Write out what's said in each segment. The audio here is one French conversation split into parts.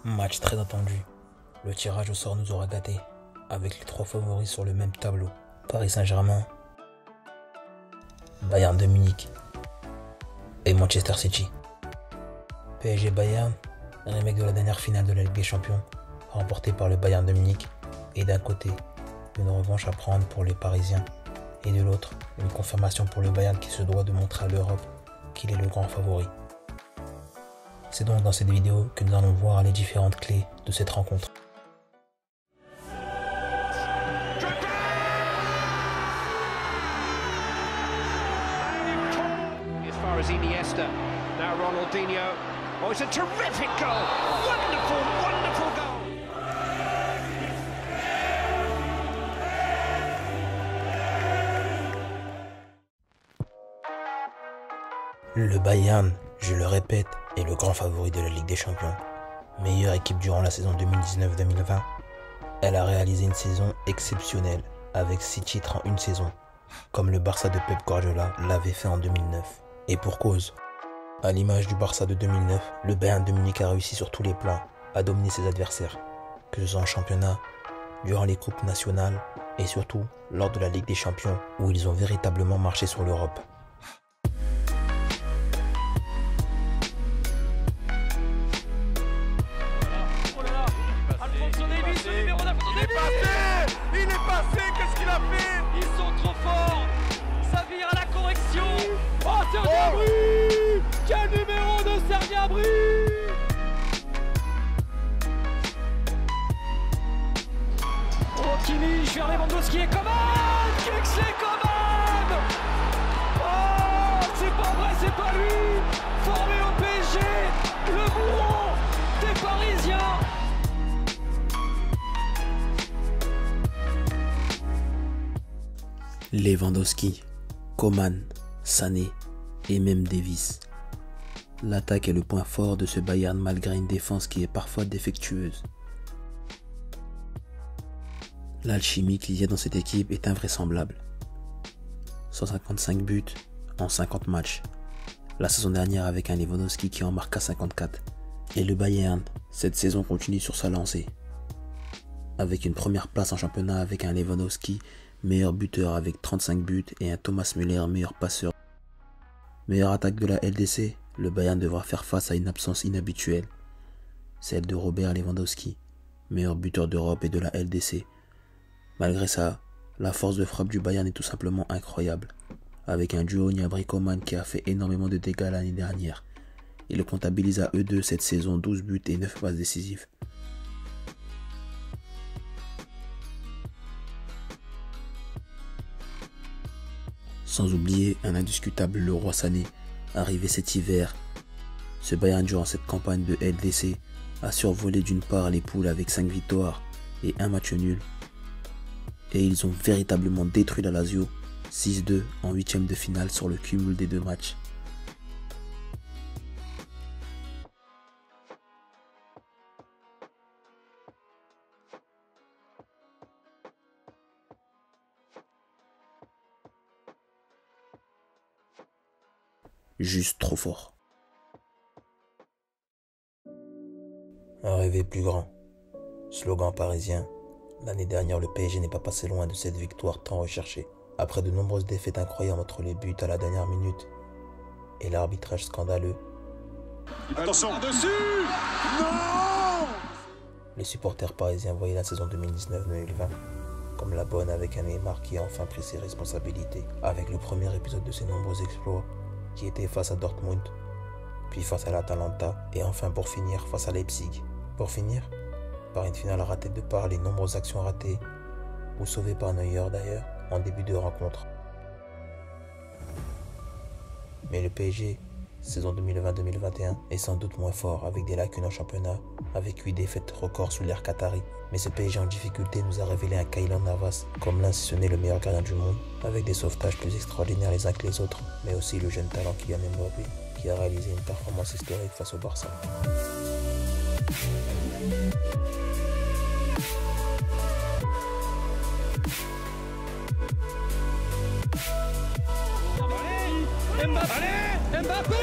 Match très attendu. Le tirage au sort nous aura gâtés, avec les trois favoris sur le même tableau. Paris Saint-Germain, Bayern de Munich et Manchester City. PSG Bayern, remake de la dernière finale de la Ligue des Champions, remportée par le Bayern de Munich. Et d'un côté, une revanche à prendre pour les Parisiens. Et de l'autre, une confirmation pour le Bayern qui se doit de montrer à l'Europe qu'il est le grand favori. C'est donc dans cette vidéo que nous allons voir les différentes clés de cette rencontre. As far as Iniesta, now Ronaldinho. Oh, it's a terrific goal! Wonderful, wonderful goal! Le Bayern, je le répète, est le grand favori de la Ligue des Champions. Meilleure équipe durant la saison 2019-2020, elle a réalisé une saison exceptionnelle avec 6 titres en une saison, comme le Barça de Pep Guardiola l'avait fait en 2009. Et pour cause, à l'image du Barça de 2009, le Bayern de Munich a réussi sur tous les plans à dominer ses adversaires, que ce soit en championnat, durant les coupes nationales et surtout lors de la Ligue des Champions où ils ont véritablement marché sur l'Europe. Il est passé, qu'est-ce qu'il a fait? Ils sont trop forts! Ça vire à la correction! Oh, Serge Gnabry! Quel numéro de Serge Gnabry! Oh, Kimmich vers Lewandowski et Coman! Kingsley Coman! Oh, c'est pas vrai, c'est pas lui! Formé au PSG, le bourreau des Parisiens! Lewandowski, Coman, Sané et même Davies. L'attaque est le point fort de ce Bayern malgré une défense qui est parfois défectueuse. L'alchimie qu'il y a dans cette équipe est invraisemblable. 155 buts en 50 matchs. La saison dernière avec un Lewandowski qui en marqua 54. Et le Bayern, cette saison continue sur sa lancée. Avec une première place en championnat avec un Lewandowski meilleur buteur avec 35 buts et un Thomas Müller meilleur passeur. Meilleure attaque de la LDC, le Bayern devra faire face à une absence inhabituelle, celle de Robert Lewandowski, meilleur buteur d'Europe et de la LDC. Malgré ça, la force de frappe du Bayern est tout simplement incroyable, avec un duo Gnabry-Coman qui a fait énormément de dégâts l'année dernière. Ils comptabilisent à eux deux cette saison 12 buts et 9 passes décisives. Sans oublier un indiscutable Leroy Sané, arrivé cet hiver. Ce Bayern durant cette campagne de LDC a survolé d'une part les poules avec 5 victoires et 1 match nul. Et ils ont véritablement détruit la Lazio 6-2 en 8e de finale sur le cumul des 2 matchs. Juste trop fort. Rêver plus grand. Slogan parisien. L'année dernière, le PSG n'est pas passé loin de cette victoire tant recherchée. Après de nombreuses défaites incroyables entre les buts à la dernière minute et l'arbitrage scandaleux. Attention, dessus! Non! Les supporters parisiens voyaient la saison 2019-2020 comme la bonne avec un Neymar qui a enfin pris ses responsabilités avec le premier épisode de ses nombreux exploits qui était face à Dortmund, puis face à l'Atalanta et enfin pour finir face à Leipzig. Pour finir, par une finale ratée de par les nombreuses actions ratées ou sauvées par Neuer d'ailleurs en début de rencontre. Mais le PSG, saison 2020-2021, est sans doute moins fort avec des lacunes en championnat, avec 8 défaites records sous l'ère qatari. Mais ce PSG en difficulté nous a révélé un Keylor Navas comme l'un si ce n'est le meilleur gardien du monde, avec des sauvetages plus extraordinaires les uns que les autres, mais aussi le jeune talent Kylian Mbappé qui a réalisé une performance historique face au Barça. Mbappé!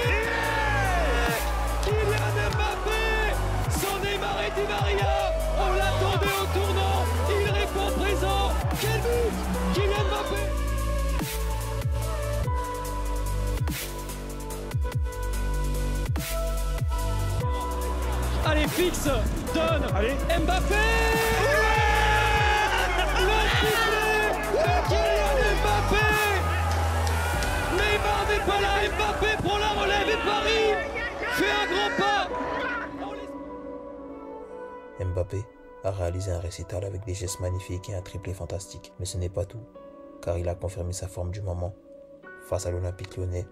Kylian Mbappé! Son Neymar est Di Maria, on l'attendait au tournant, il répond présent. Quel but, Kylian Mbappé. Allez, fixe, donne, allez, Mbappé. Le triplé de Kylian Mbappé. Neymar n'est pas là, Mbappé prend la relève et Paris fait un grand pas. Mbappé a réalisé un récital avec des gestes magnifiques et un triplé fantastique. Mais ce n'est pas tout, car il a confirmé sa forme du moment face à l'Olympique Lyonnais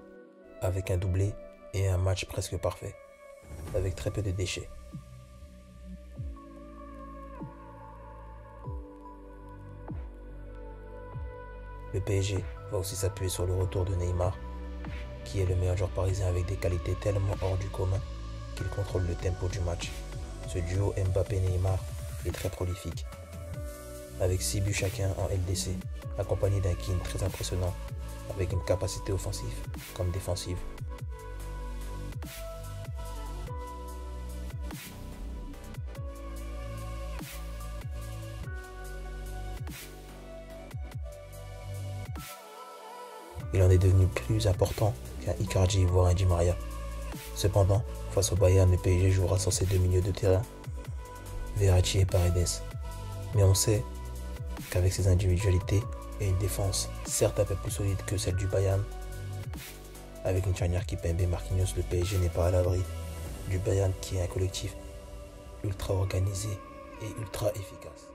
avec un doublé et un match presque parfait, avec très peu de déchets. Le PSG va aussi s'appuyer sur le retour de Neymar, qui est le meilleur joueur parisien avec des qualités tellement hors du commun qu'il contrôle le tempo du match. Ce duo Mbappé-Neymar est très prolifique, avec 6 buts chacun en LDC, accompagné d'un Keane très impressionnant, avec une capacité offensive comme défensive. Il en est devenu plus important qu'un Icardi voire un Di Maria. Cependant, face au Bayern, le PSG jouera sans ses deux milieux de terrain, Verratti et Paredes. Mais on sait qu'avec ses individualités et une défense certes un peu plus solide que celle du Bayern, avec une charnière Kimpembe et Marquinhos, le PSG n'est pas à l'abri du Bayern qui est un collectif ultra organisé et ultra efficace.